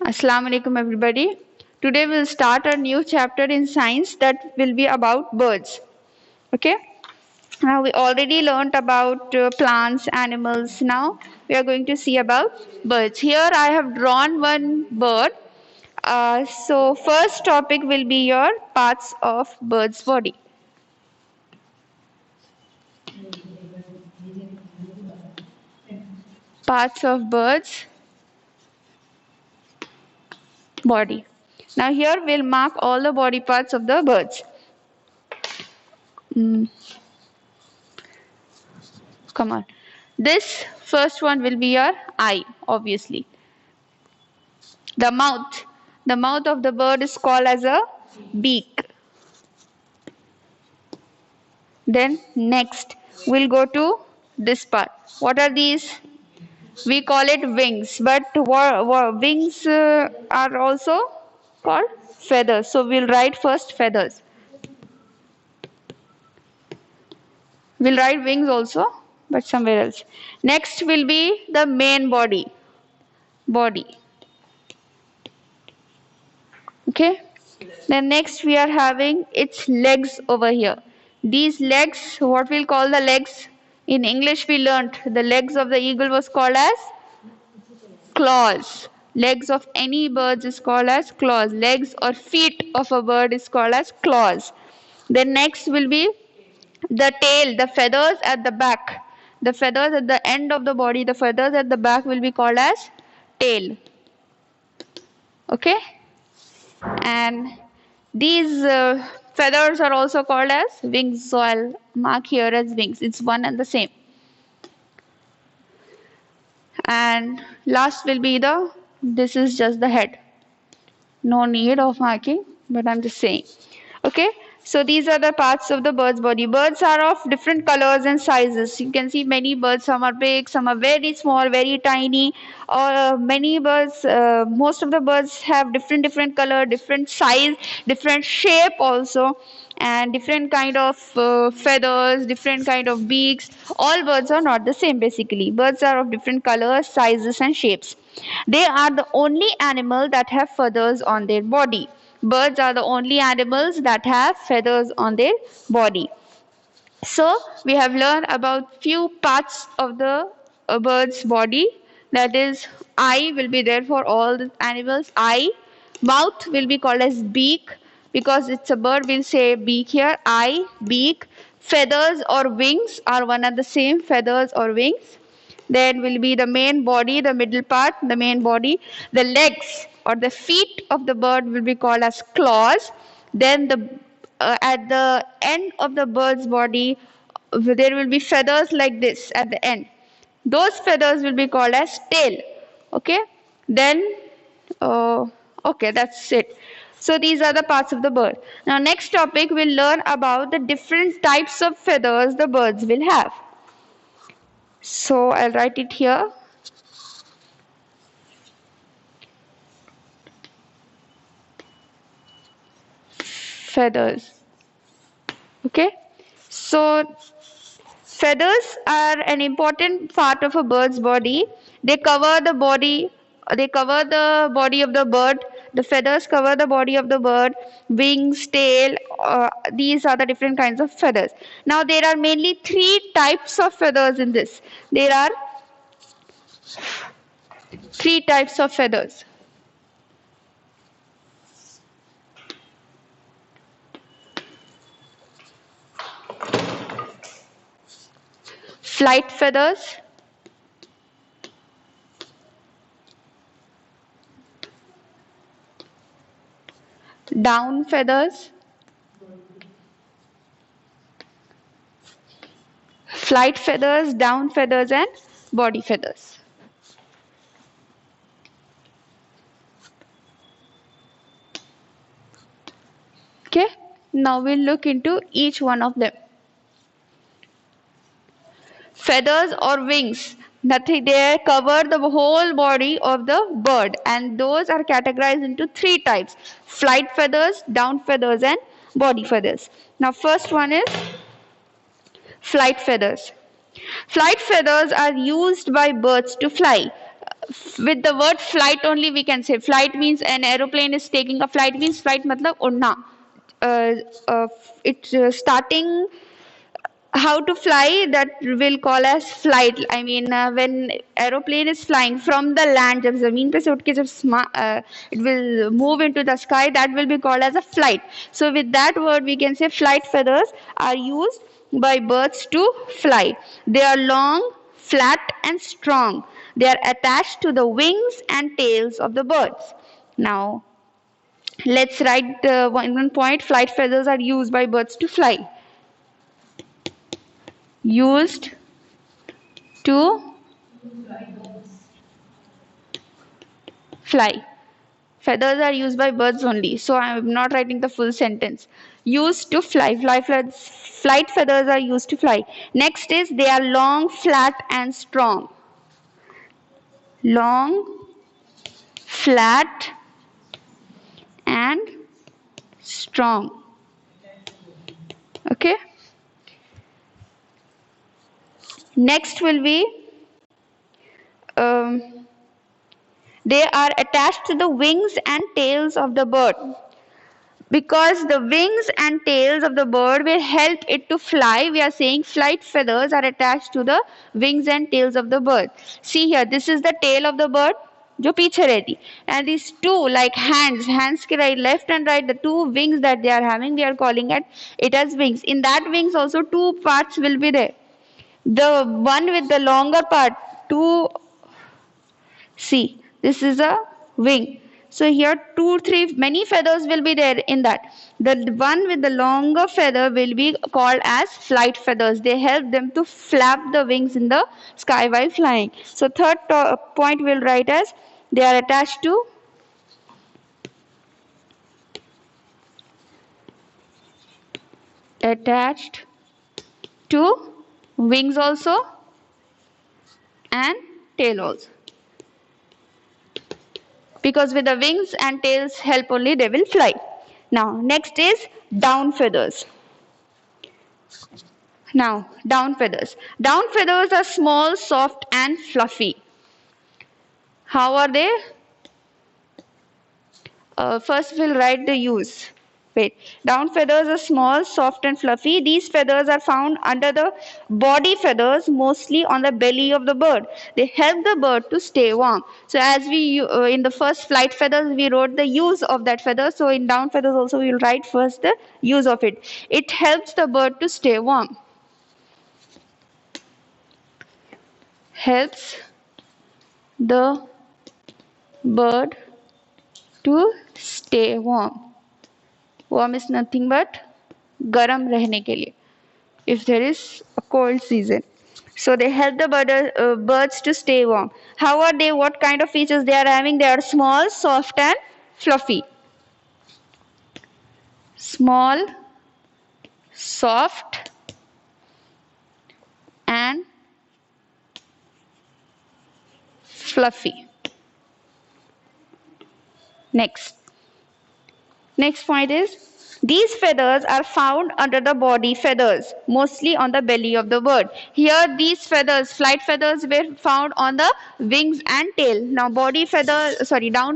Assalamu alaikum everybody. Today we'll start a new chapter in science that will be about birds. Okay? Now we already learnt about plants, animals. Now we are going to see about birds. Here I have drawn one bird. So first topic will be your parts of bird's body. Parts of bird's body. Now here we'll mark all the body parts of the birds. Come on. This first one will be your eye, obviously. The mouth. The mouth of the bird is called as a beak. Then next we'll go to this part. What are these? We call it wings, but wings are also called feathers. So we'll write first feathers. We'll write wings also, but somewhere else. Next will be the main body. Okay. Then next we are having its legs over here. These legs, what we'll call the legs, in English we learnt the legs of the eagle was called as claws. Legs of any birds is called as claws. Legs or feet of a bird is called as claws. Then next will be the tail, the feathers at the back. The feathers at the end of the body, the feathers at the back will be called as tail. Okay? And these feathers are also called as wings, so I'll mark here as wings. It's one and the same. And last will be this is just the head. No need of marking, but I'm just saying. Okay, so these are the parts of the bird's body. Birds are of different colors and sizes. You can see many birds, some are big, some are very small, very tiny. Or many birds, most of the birds have different color, different size, different shape also, and different kind of feathers, different kind of beaks. All birds are not the same basically. Birds are of different colors, sizes and shapes. They are the only animal that have feathers on their body. Birds are the only animals that have feathers on their body. So we have learned about few parts of the bird's body. That is, eye will be there for all the animals. Eye. Mouth will be called as beak, because it's a bird. We'll say beak here. Eye, beak. Feathers or wings are one and the same. Feathers or wings. Then will be the main body, the middle part, the main body. The legs or the feet of the bird will be called as claws. Then at the end of the bird's body, there will be feathers like this at the end. Those feathers will be called as tail. Okay. Then, okay, that's it. So these are the parts of the bird. Now next topic, we'll learn about the different types of feathers the birds will have. So I'll write it here. Feathers. Okay. So feathers are an important part of a bird's body. They cover the body. They cover the body of the bird. The feathers cover the body of the bird. Wings, tail. These are the different kinds of feathers. Now there are mainly 3 types of feathers in this. There are 3 types of feathers. Flight feathers, down feathers, flight feathers, down feathers and body feathers. Okay, now we'll look into each one of them. Feathers or wings, nothing, they cover the whole body of the bird, and those are categorized into 3 types: flight feathers, down feathers and body feathers. Now first one is flight feathers. Flight feathers are used by birds to fly. with the word flight only we can say. Flight means an aeroplane is taking a flight, means flight matlab udna. uh, uh, it's starting how to fly, that will call as flight. I mean when aeroplane is flying from the land, जब जमीन पे से उठ के जब it will move into the sky, that will be called as a flight. So with that word we can say flight feathers are used by birds to fly. They are long, flat and strong. They are attached to the wings and tails of the birds. Now let's write one point. Flight feathers are used by birds to fly. Used to fly. Feathers are used by birds only, so I am not writing the full sentence. Used to fly. Flight feathers are used to fly. Next is they are long, flat and strong. Long, flat and strong. Okay. Next will be they are attached to the wings and tails of the bird, because the wings and tails of the bird will help it to fly. We are saying flight feathers are attached to the wings and tails of the bird. See here, this is the tail of the bird जो पीछे रहती, and these two like hands के right, left and right, the two wings that they are having, we are calling it as wings. In that wings also two parts will be there. The one with the longer part, two, see, this is a wing. So here many feathers will be there in that. The one with the longer feather will be called as flight feathers. They help them to flap the wings in the sky while flying. So third point we'll write as they are attached to wings also and tail also, because with the wings and tails help only they will fly. Now next is down feathers. Now down feathers. Down feathers are small, soft and fluffy. How are they? First we'll write the use. Wait. Down feathers are small, soft and fluffy. These feathers are found under the body feathers, mostly on the belly of the bird. They help the bird to stay warm. So as we in the first flight feathers we wrote the use of that feather. So in down feathers also we will write first the use of it. It helps the bird to stay warm. Helps the bird to stay warm. Warm is nothing but garam rehne ke liye, if there is a cold season. So they help the birds to stay warm. How are they? What kind of features they are having? They are small, soft and fluffy. Small, soft and fluffy. Next point is these feathers are found under the body feathers, mostly on the belly of the bird. Here these feathers, flight feathers, were found on the wings and tail. Now down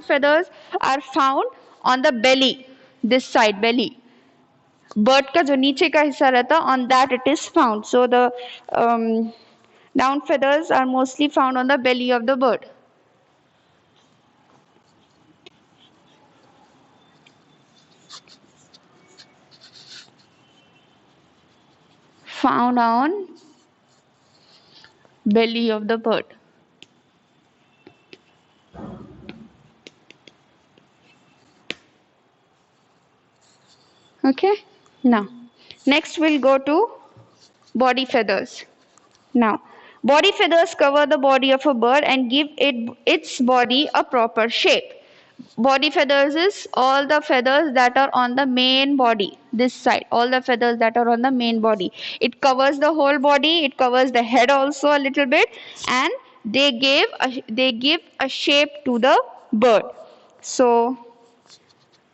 feathers are found on the belly, this side belly. Bird का जो नीचे का हिस्सा रहता, on that it is found. So the down feathers are mostly found on the belly of the bird. Found on belly of the bird. Okay. Now next we'll go to body feathers. Now body feathers cover the body of a bird and give its body a proper shape. Body feathers is all the feathers that are on the main body, this side, all the feathers that are on the main body. It covers the whole body, it covers the head also a little bit, and they give a shape to the bird. So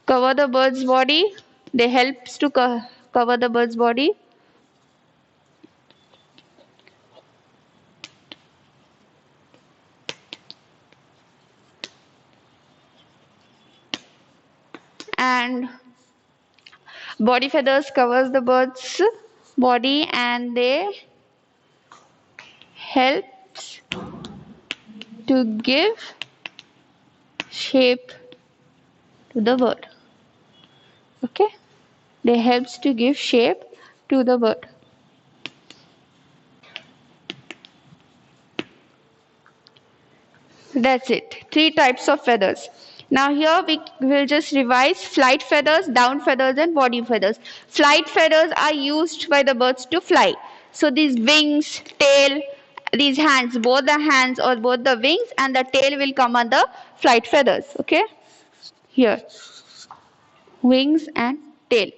cover the bird's body, they helps to cover the bird's body. and body feathers covers the bird's body, and they helps to give shape to the bird. Okay, they helps to give shape to the bird. That's it. 3 types of feathers. Now here we will just revise flight feathers, down feathers and body feathers. Flight feathers are used by the birds to fly. So these wings, tail, these hands, both the hands or both the wings and the tail will come under flight feathers. Okay. Here. Wings and tail.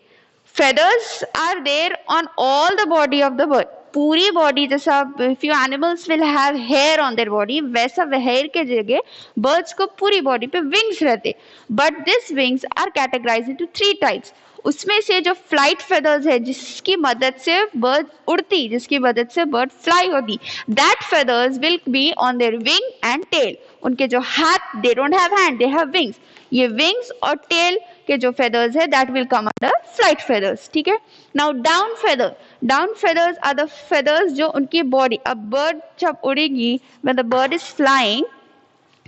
Feathers are there on all the body of the bird. पूरी body जैसा few animals will have hair on their body, वैसा hair के जगह birds को पूरी body पे wings रहते. But these wings are categorized into 3 types. उसमें से जो flight feathers है जिसकी मदद से bird उड़ती, जिसकी मदद से bird fly होती, that feathers will be on their wing and tail. उनके जो हाथ, they don't have hand, they have wings. ये wings और tail के जो feathers है that will come under flight feathers. ठीक है. Now down feathers are the feathers जो उनकी body, अब bird जब उड़ेगी, when the bird is flying,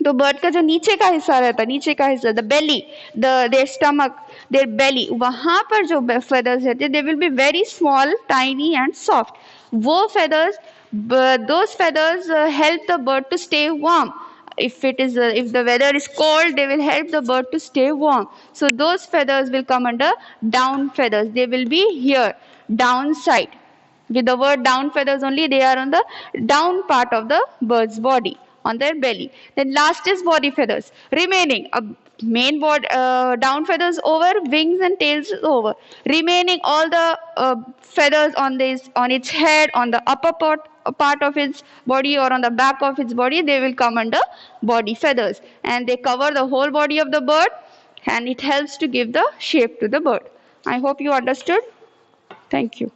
तो bird का जो नीचे का हिस्सा रहता है, नीचे का हिस्सा, the belly, their stomach, their belly, वहाँ पर जो feathers रहते, they will be very small, tiny and soft. वो feathers, those feathers help the bird to stay warm. If the weather is cold, they will help the bird to stay warm. So those feathers will come under down feathers. They will be here, down side. With the word down feathers only, they are on the down part of the bird's body, on their belly. Then last is body feathers. Remaining, main body, down feathers over, wings and tails is over. Remaining all the feathers on its head, on the upper part of its body or on the back of its body, they will come under body feathers, and they cover the whole body of the bird, and it helps to give the shape to the bird. I hope you understood. Thank you.